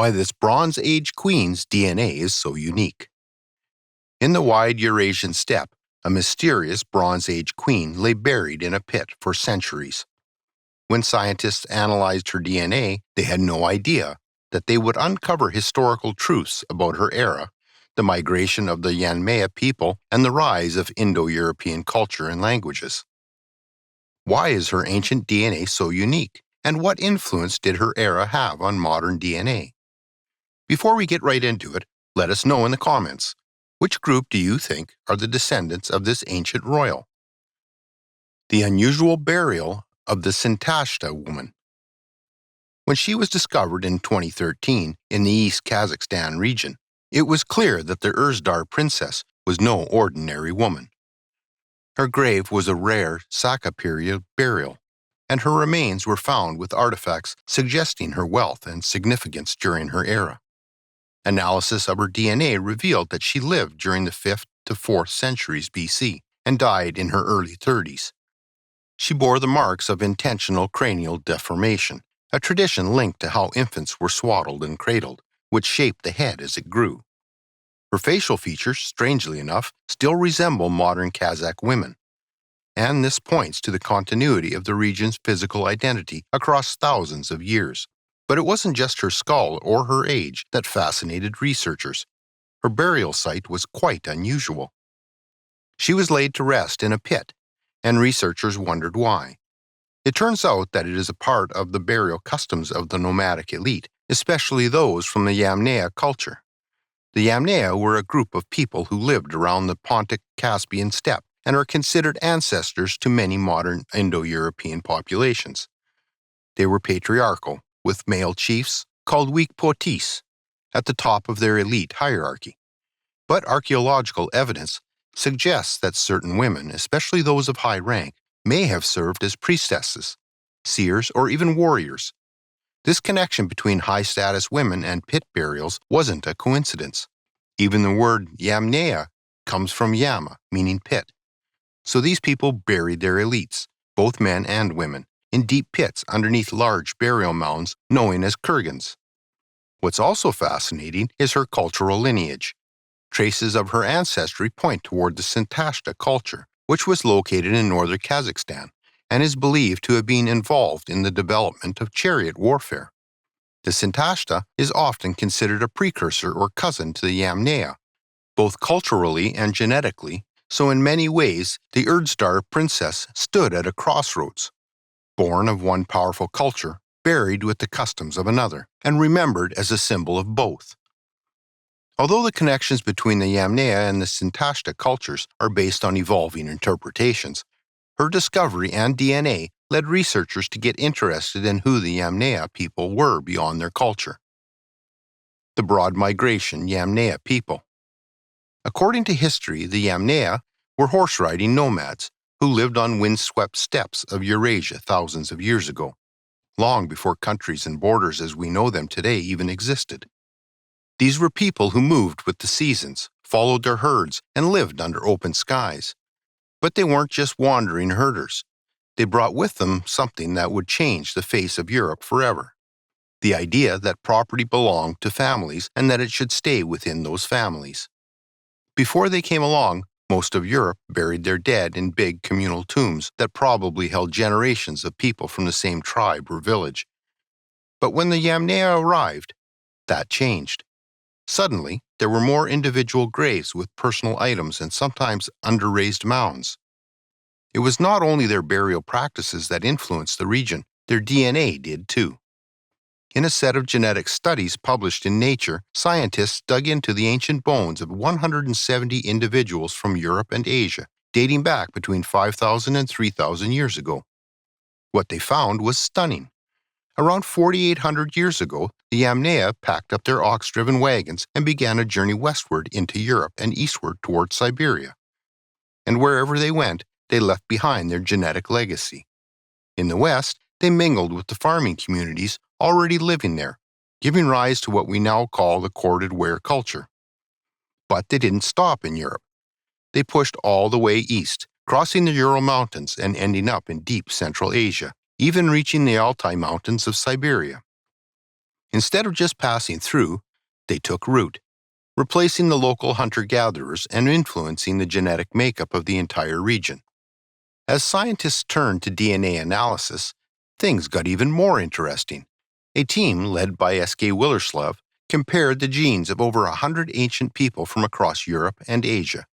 why this Bronze Age queen's DNA is so unique. In the wide Eurasian steppe, a mysterious Bronze Age queen lay buried in a pit for centuries. When scientists analyzed her DNA, they had no idea that they would uncover historical truths about her era, the migration of the Yamnaya people, and the rise of Indo-European culture and languages. Why is her ancient DNA so unique, and what influence did her era have on modern DNA? Before we get right into it, let us know in the comments. Which group do you think are the descendants of this ancient royal? The unusual burial of the Sintashta woman. When she was discovered in 2013 in the East Kazakhstan region, it was clear that the Urzdar princess was no ordinary woman. Her grave was a rare Saka period burial, and her remains were found with artifacts suggesting her wealth and significance during her era. Analysis of her DNA revealed that she lived during the 5th to 4th centuries BC and died in her early 30s. She bore the marks of intentional cranial deformation, a tradition linked to how infants were swaddled and cradled, which shaped the head as it grew. Her facial features, strangely enough, still resemble modern Kazakh women, and this points to the continuity of the region's physical identity across thousands of years. But it wasn't just her skull or her age that fascinated researchers. Her burial site was quite unusual. She was laid to rest in a pit, and researchers wondered why. It turns out that it is a part of the burial customs of the nomadic elite, especially those from the Yamnaya culture. The Yamnaya were a group of people who lived around the Pontic-Caspian steppe and are considered ancestors to many modern Indo-European populations. They were patriarchal, with male chiefs, called weak potis, at the top of their elite hierarchy. But archaeological evidence suggests that certain women, especially those of high rank, may have served as priestesses, seers, or even warriors. This connection between high-status women and pit burials wasn't a coincidence. Even the word Yamnaya comes from yama, meaning pit. So these people buried their elites, both men and women, in deep pits underneath large burial mounds known as kurgans. What's also fascinating is her cultural lineage. Traces of her ancestry point toward the Sintashta culture, which was located in northern Kazakhstan and is believed to have been involved in the development of chariot warfare. The Sintashta is often considered a precursor or cousin to the Yamnaya, both culturally and genetically, so in many ways the Urzdar princess stood at a crossroads. Born of one powerful culture, buried with the customs of another, and remembered as a symbol of both. Although the connections between the Yamnaya and the Sintashta cultures are based on evolving interpretations, her discovery and DNA led researchers to get interested in who the Yamnaya people were beyond their culture. The broad migration Yamnaya people. According to history, the Yamnaya were horse-riding nomads who lived on windswept steppes of Eurasia thousands of years ago, long before countries and borders as we know them today even existed. These were people who moved with the seasons, followed their herds, and lived under open skies. But they weren't just wandering herders. They brought with them something that would change the face of Europe forever. The idea that property belonged to families and that it should stay within those families. Before they came along, most of Europe buried their dead in big communal tombs that probably held generations of people from the same tribe or village. But when the Yamnaya arrived, that changed. Suddenly, there were more individual graves with personal items and sometimes under-raised mounds. It was not only their burial practices that influenced the region, their DNA did too. In a set of genetic studies published in Nature, scientists dug into the ancient bones of 170 individuals from Europe and Asia, dating back between 5,000 and 3,000 years ago. What they found was stunning. Around 4,800 years ago, the Yamnaya packed up their ox-driven wagons and began a journey westward into Europe and eastward towards Siberia. And wherever they went, they left behind their genetic legacy. In the West, they mingled with the farming communities already living there, giving rise to what we now call the corded ware culture. But they didn't stop in Europe. They pushed all the way east, crossing the Ural Mountains and ending up in deep Central Asia, even reaching the Altai Mountains of Siberia. Instead of just passing through, they took root, replacing the local hunter-gatherers and influencing the genetic makeup of the entire region. As scientists turned to DNA analysis, things got even more interesting. A team led by S.K. Willerslev compared the genes of over 100 ancient people from across Europe and Asia.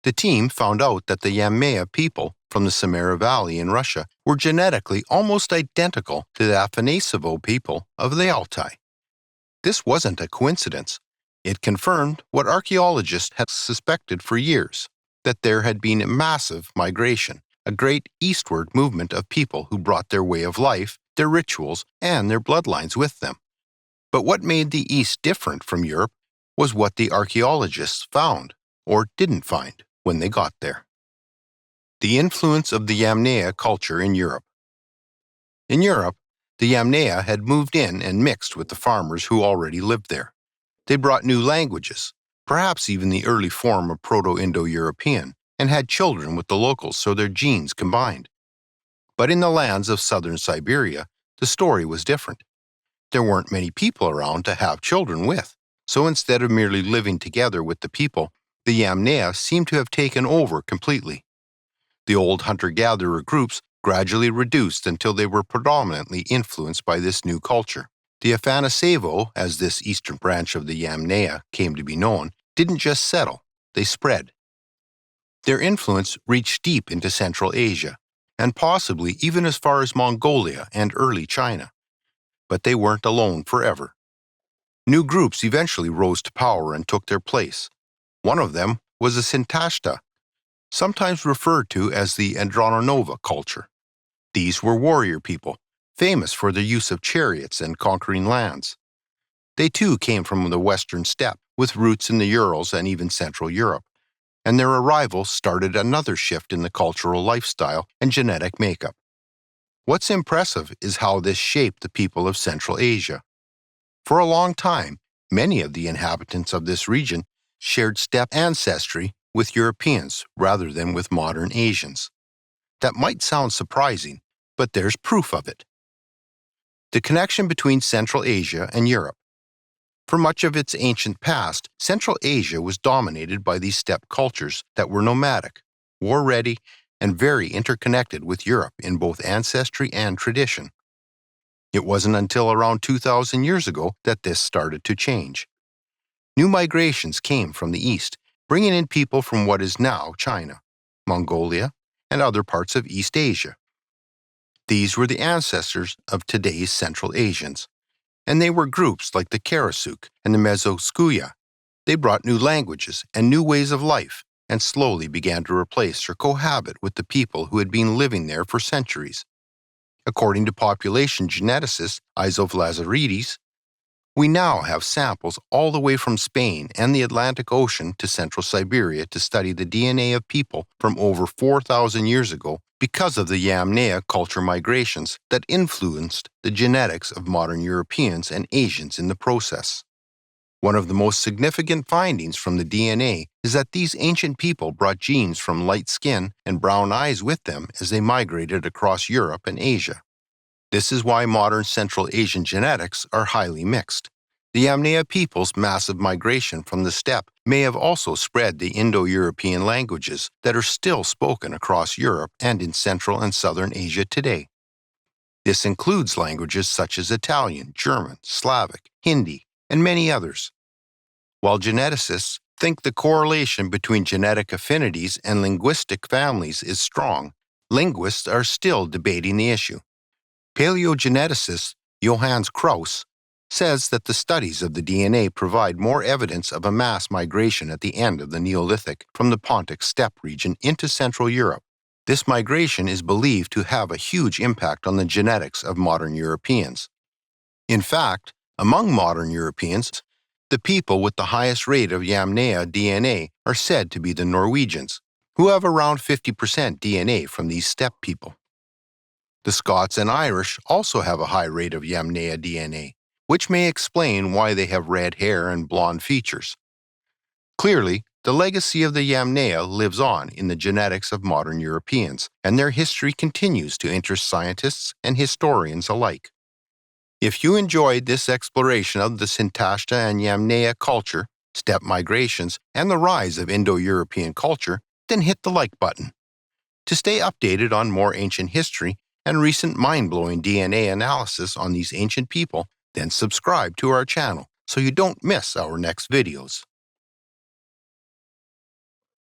The team found out that the Yamnaya people from the Samara Valley in Russia were genetically almost identical to the Afanasevo people of the Altai. This wasn't a coincidence. It confirmed what archaeologists had suspected for years, that there had been a massive migration, a great eastward movement of people who brought their way of life, their rituals, and their bloodlines with them. But what made the East different from Europe was what the archaeologists found, or didn't find, when they got there. The influence of the Yamnaya culture in Europe. In Europe, the Yamnaya had moved in and mixed with the farmers who already lived there. They brought new languages, perhaps even the early form of Proto-Indo-European, and had children with the locals so their genes combined. But in the lands of southern Siberia, the story was different. There weren't many people around to have children with, so instead of merely living together with the people, the Yamnaya seemed to have taken over completely. The old hunter-gatherer groups gradually reduced until they were predominantly influenced by this new culture. The Afanasevo, as this eastern branch of the Yamnaya came to be known, didn't just settle, they spread. Their influence reached deep into Central Asia, and possibly even as far as Mongolia and early China. But they weren't alone forever. New groups eventually rose to power and took their place. One of them was the Sintashta, sometimes referred to as the Andronova culture. These were warrior people, famous for their use of chariots and conquering lands. They too came from the western steppe, with roots in the Urals and even Central Europe, and their arrival started another shift in the cultural lifestyle and genetic makeup. What's impressive is how this shaped the people of Central Asia. For a long time, many of the inhabitants of this region shared steppe ancestry with Europeans rather than with modern Asians. That might sound surprising, but there's proof of it. The connection between Central Asia and Europe. For much of its ancient past, Central Asia was dominated by these steppe cultures that were nomadic, war-ready, and very interconnected with Europe in both ancestry and tradition. It wasn't until around 2,000 years ago that this started to change. New migrations came from the east, bringing in people from what is now China, Mongolia, and other parts of East Asia. These were the ancestors of today's Central Asians, and they were groups like the Karasuk and the Mezoskuya. They brought new languages and new ways of life, and slowly began to replace or cohabit with the people who had been living there for centuries. According to population geneticist Izov Lazaridis, we now have samples all the way from Spain and the Atlantic Ocean to Central Siberia to study the DNA of people from over 4,000 years ago because of the Yamnaya culture migrations that influenced the genetics of modern Europeans and Asians in the process. One of the most significant findings from the DNA is that these ancient people brought genes from light skin and brown eyes with them as they migrated across Europe and Asia. This is why modern Central Asian genetics are highly mixed. The Yamnaya people's massive migration from the steppe may have also spread the Indo-European languages that are still spoken across Europe and in Central and Southern Asia today. This includes languages such as Italian, German, Slavic, Hindi, and many others. While geneticists think the correlation between genetic affinities and linguistic families is strong, linguists are still debating the issue. Paleogeneticist Johannes Krauss says that the studies of the DNA provide more evidence of a mass migration at the end of the Neolithic from the Pontic steppe region into Central Europe. This migration is believed to have a huge impact on the genetics of modern Europeans. In fact, among modern Europeans, the people with the highest rate of Yamnaya DNA are said to be the Norwegians, who have around 50% DNA from these steppe people. The Scots and Irish also have a high rate of Yamnaya DNA, which may explain why they have red hair and blonde features. Clearly, the legacy of the Yamnaya lives on in the genetics of modern Europeans, and their history continues to interest scientists and historians alike. If you enjoyed this exploration of the Sintashta and Yamnaya culture, steppe migrations, and the rise of Indo-European culture, then hit the like button. To stay updated on more ancient history and recent mind-blowing DNA analysis on these ancient people, then subscribe to our channel so you don't miss our next videos.